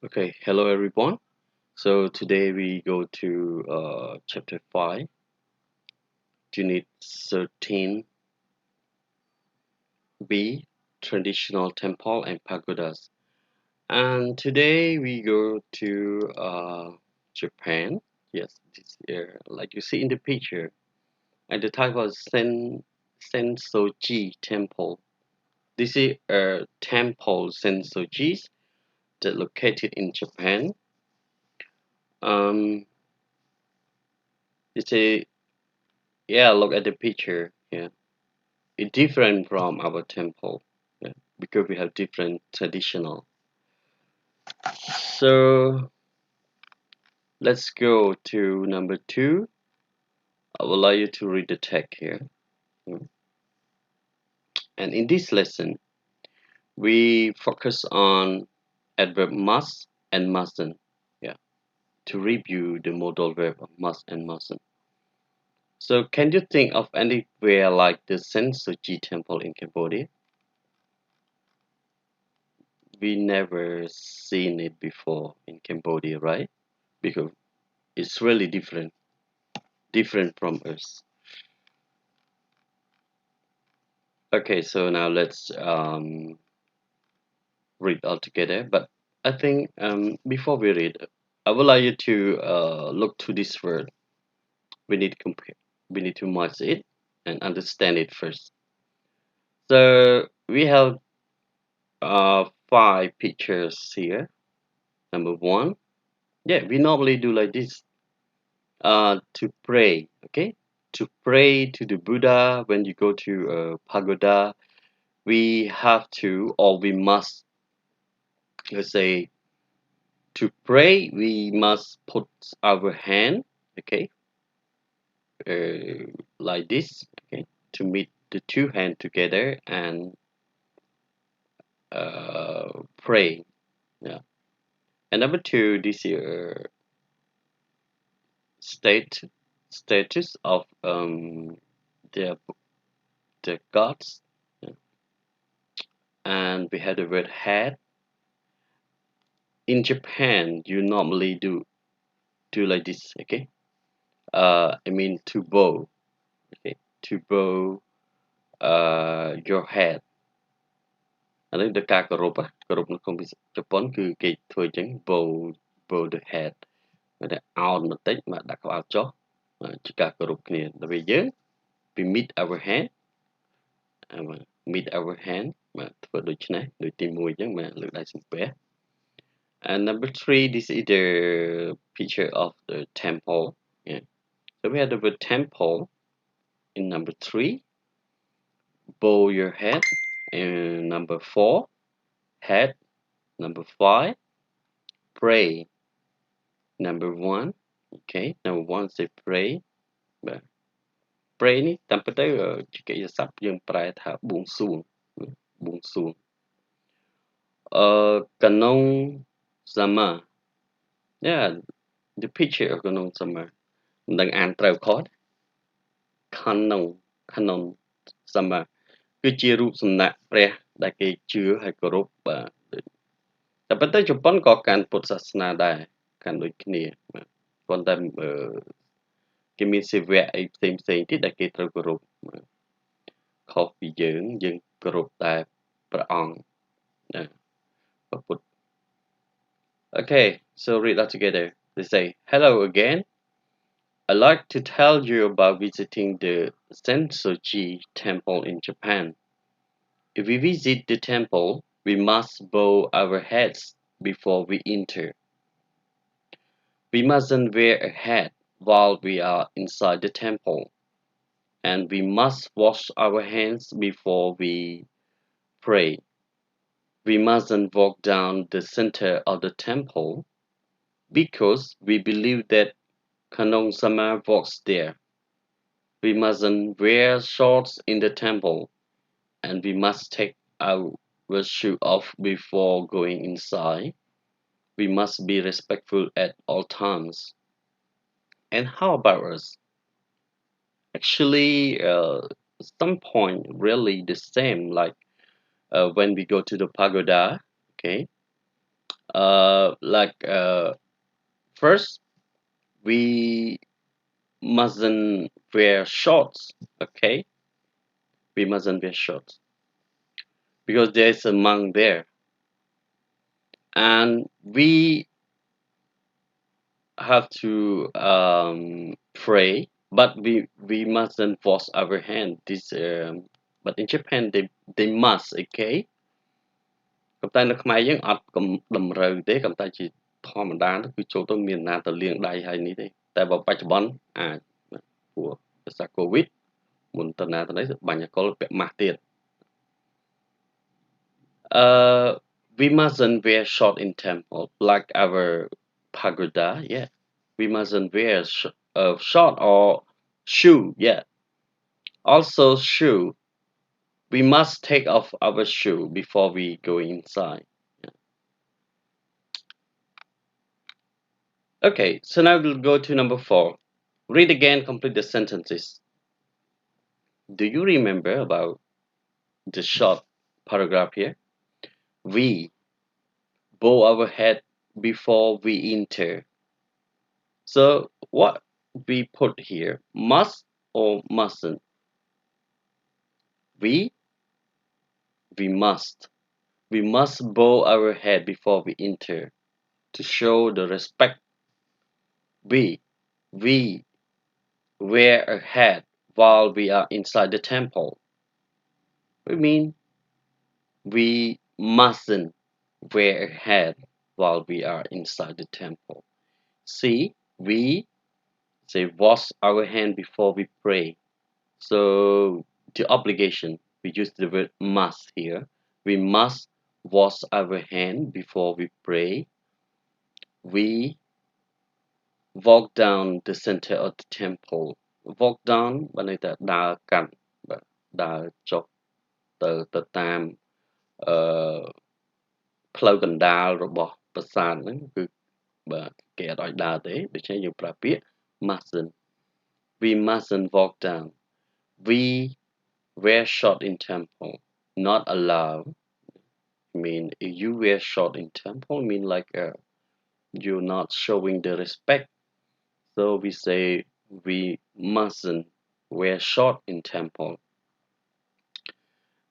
Okay, hello everyone. So today we go to chapter 5, unit 13b, traditional temple and pagodas. And today we go to Japan. Yes, this year, like you see in the picture. And the title is Senso-ji Temple. This is a temple Senso-ji that located in Japan. Um, it's a yeah. Look at the picture. Yeah. It's different from our temple, yeah, because we have different traditional. So let's go to number 2. I will allow you to read the text here. Mm. And in this lesson, we focus on adverb must and mustn't. Yeah, to review the modal verb of must and mustn't. So can you think of anywhere like the Senso-ji temple in Cambodia? We never seen it before in Cambodia, right? Because it's really different from us. Okay, so now let's read all together. But I think before we read, I would like you to look to this word. We need to compare. We need to match it and understand it first. So we have 5 pictures here. Number 1, yeah, we normally do like this. To pray, okay? To pray to the Buddha when you go to a pagoda, we have to or we must, let's say, to pray we must put our hand, okay, like this, okay, to meet the two hands together and pray. Yeah. And number 2, this is state status of the the gods. Yeah. And we have the word head. In Japan you normally do like this, okay. I mean to bow, okay, to bow your head. អានេះដូចការគោរពគោរពនៅក្នុងជប៉ុនគឺគេធ្វើអញ្ចឹង bow the head គេថាឱនបន្តិចមកដាក់ក្បាលចុះជាការគោរពគ្នាដល់ពេលយើង we meet our hand បាទធ្វើដូច្នេះដូចទី1អញ្ចឹងបាទលើកដៃសំពះ and number 3, this is the picture of the temple. Yeah. So we have the word temple in number 3, bow your head, and number 4, head, number 5, pray, number 1. Okay, number 1 say pray. But pray នេះតាមពិតទៅជាកិច្ចសព្ទយើងប្រែថាបួងសួងបួងសួងកណ្តុង summer. Yeah, the picture of កណ្តុង summer មិនដឹងអានត្រូវខុសកណ្តុង summer គឺជារូបសំណាកព្រះដែលគេជឿហើយគោរពបាទតែប៉ុន្តែជប៉ុនក៏កាន់ពុទ្ធសាសនាដែរកាន់ដូចគ្នាបាទប៉ុន្តែគេមានសេវៈអីផ្សេងៗទៀតដែលគេត្រូវគោរពខុសពីយើងគោរពតែព្រះអង្គណាព្រះពុទ្ធ Okay, so read that together. They say, hello again. I'd like to tell you about visiting the Senso-ji temple in Japan. If we visit the temple, we must bow our heads before we enter. We mustn't wear a hat while we are inside the temple, and we must wash our hands before we pray. We mustn't walk down the center of the temple because we believe that Kanong Sama walks there. We mustn't wear shorts in the temple, and we must take our shoe off before going inside. We must be respectful at all times. And how about us? Actually, some point really the same. Like when we go to the pagoda, okay, Like first, we mustn't wear shorts. Okay, we mustn't wear shorts because there's a monk there, and we have to pray, but we mustn't wash our hand. This but in Japan they must. Okay, ប៉ុន្តែនៅខ្មែរយើងអត់តម្រូវទេប៉ុន្តែជាធម្មតាគឺចូលទៅមានណាទៅលាងដៃហើយនេះទេតែបើបច្ចុប្បន្នអាចព្រោះដោយសារកូវីដមុនទៅណាទៅណីបាញ់អកុលពាក់ម៉ាស់ទៀតអឺ we mustn't wear short in temple like our pagoda yeah we mustn't wear short or shoe yeah also shoe we must take off our shoe before we go inside. Okay, so now we'll go to number 4. Read again, complete the sentences. Do you remember about the short paragraph here? We bow our head before we enter. So what we put here, must or mustn't? We must. We must bow our head before we enter to show the respect. We wear a hat while we are inside the temple. We mean we mustn't wear a hat while we are inside the temple. See, we say wash our hand before we pray. So the obligation, we use the word must here. We must wash our hand before we pray. We walk down the center of the temple. Walk down បានន័យថាដើរកាត់បាទដើរចុះទៅតាមអឺផ្លូវកណ្ដាលរបស់ប្រាសាទហ្នឹងគឺបាទគេអត់ឲ្យដើរទេដូច្នេះយើងប្រើពាក្យ mustn't we mustn't walk down we wear short in temple not allowed mean if you wear short in temple mean like you're not showing the respect so we say we mustn't wear short in temple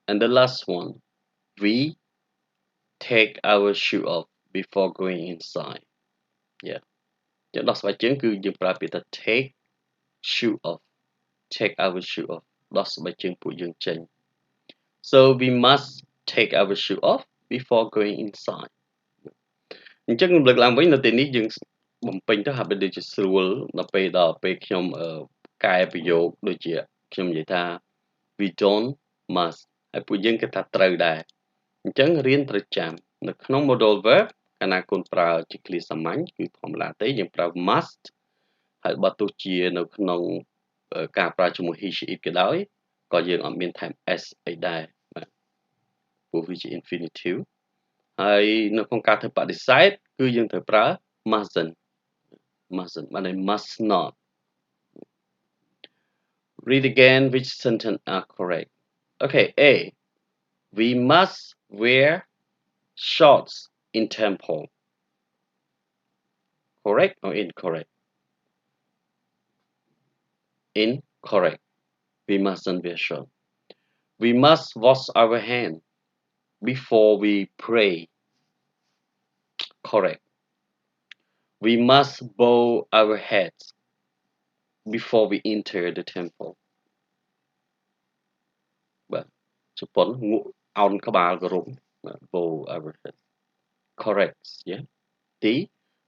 and the last one we take our shoe off before going inside yeah យើងដោះស្បែកជើងគឺយើងប្រើពាក្យថា take shoe off take our shoe off ដោះស្បែកជើងពួកយើងចេញ so we must take our shoe off before going inside អញ្ចឹងលើកឡើងវិញនៅទីនេះយើងបំពេញទៅហាក់បីដូចជាស្រួលដល់ពេលខ្ញុំកែប្រយោគដូចជាខ្ញុំនិយាយថា we don't must ហើយពួកយើងគិតថាត្រូវដែរអញ្ចឹងរៀនត្រូវចាំនៅក្នុង modal verb កាលណាកូនប្រើជាឃ្លាសាមញ្ញគឺធម្មតាទេយើងប្រើ must ហើយបើទោះជានៅក្នុងការប្រើជាមួយ he she it ក៏ដោយក៏យើងអត់មានថែម s អីដែរបាទព្រោះវាជា infinitive ហើយនៅក្នុងការធ្វើបដិសេធគឺយើងត្រូវប្រើ mustn't បានន័យ must not read again which sentence are correct okay A we must wear shorts in temple correct or incorrect incorrect we mustn't wear shorts we must wash our hands before we pray correct we must bow our heads before we enter the temple បាទជប៉ុនងក់អោនក្បាលគោរព bow our heads correct yeah D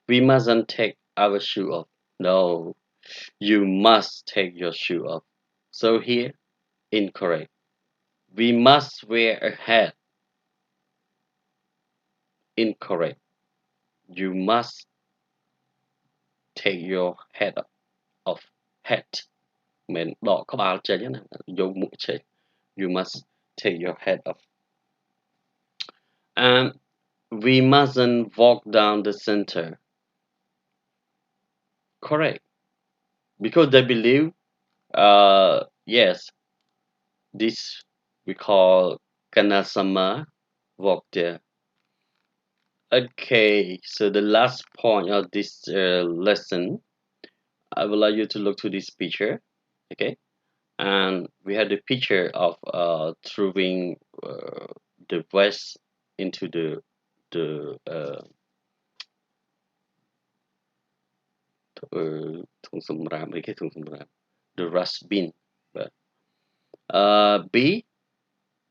we mustn't take our shoe off no you must take your shoe off so here incorrect we must wear a hat incorrect you must take your head off hat មិនដកក្បាលចេញណាយកមុខចេញ you must take your head off and we mustn't walk down the center correct because they believe yes this we call kanasama walk there Okay, so the last point of this lesson, I would like you to look to this picture. Okay, and we had the picture of throwing the vest into the thùng sumram អីគេធុងសម្រាម the dustbin. But B,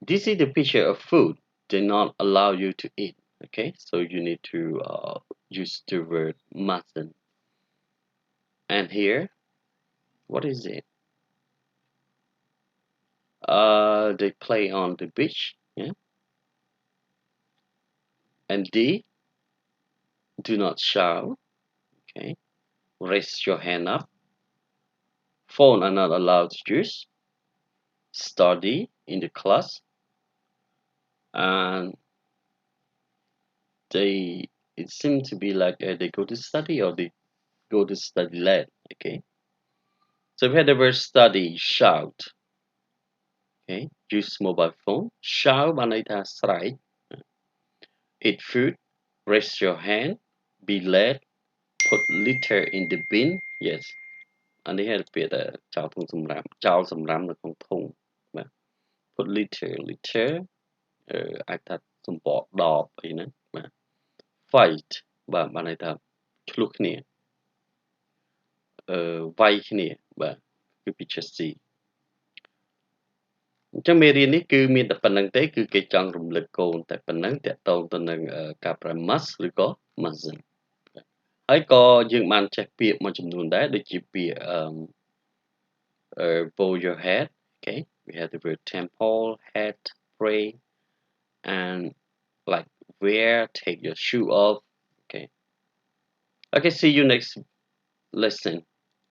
this is the picture of food they not allow you to eat. Okay, so you need to use the word mustn't. And here, what is it? They play on the beach. Yeah. And D, do not shout. Okay, raise your hand up. Phone are not allowed to use. Study in the class. And they, it seems to be like they go to study or they go to study late. Okay, so we had the word study, shout. Okay, use mobile phone. Shout បានន័យថាស្រែក eat food, raise your hand, be late, put litter in the bin. Yes, អានេះគេពាក្យថាចោលធុងសម្រាមចោលសម្រាមនៅក្នុងធុងបាទ put litter អាចថាសម្បកដបអីហ្នឹងបាទ fight បាទបានន័យថាឆ្លោះគ្នាវាយគ្នាបាទគឺ picture C អញ្ចឹងមេរៀននេះគឺមានតែប៉ុណ្្នឹងទេគឺគេចង់រំលឹកកូនតែប៉ុណ្្នឹងតាក់ទងទៅនឹងការប្រើ must ឬក៏ mustn't ហើយក៏យើងបានចេះពាក្យមួយចំនួនដែរដូចជាពាក្យbow your head. Okay, we have the word temple, head, pray, and like wear, take your shoe off. Okay, see you next lesson.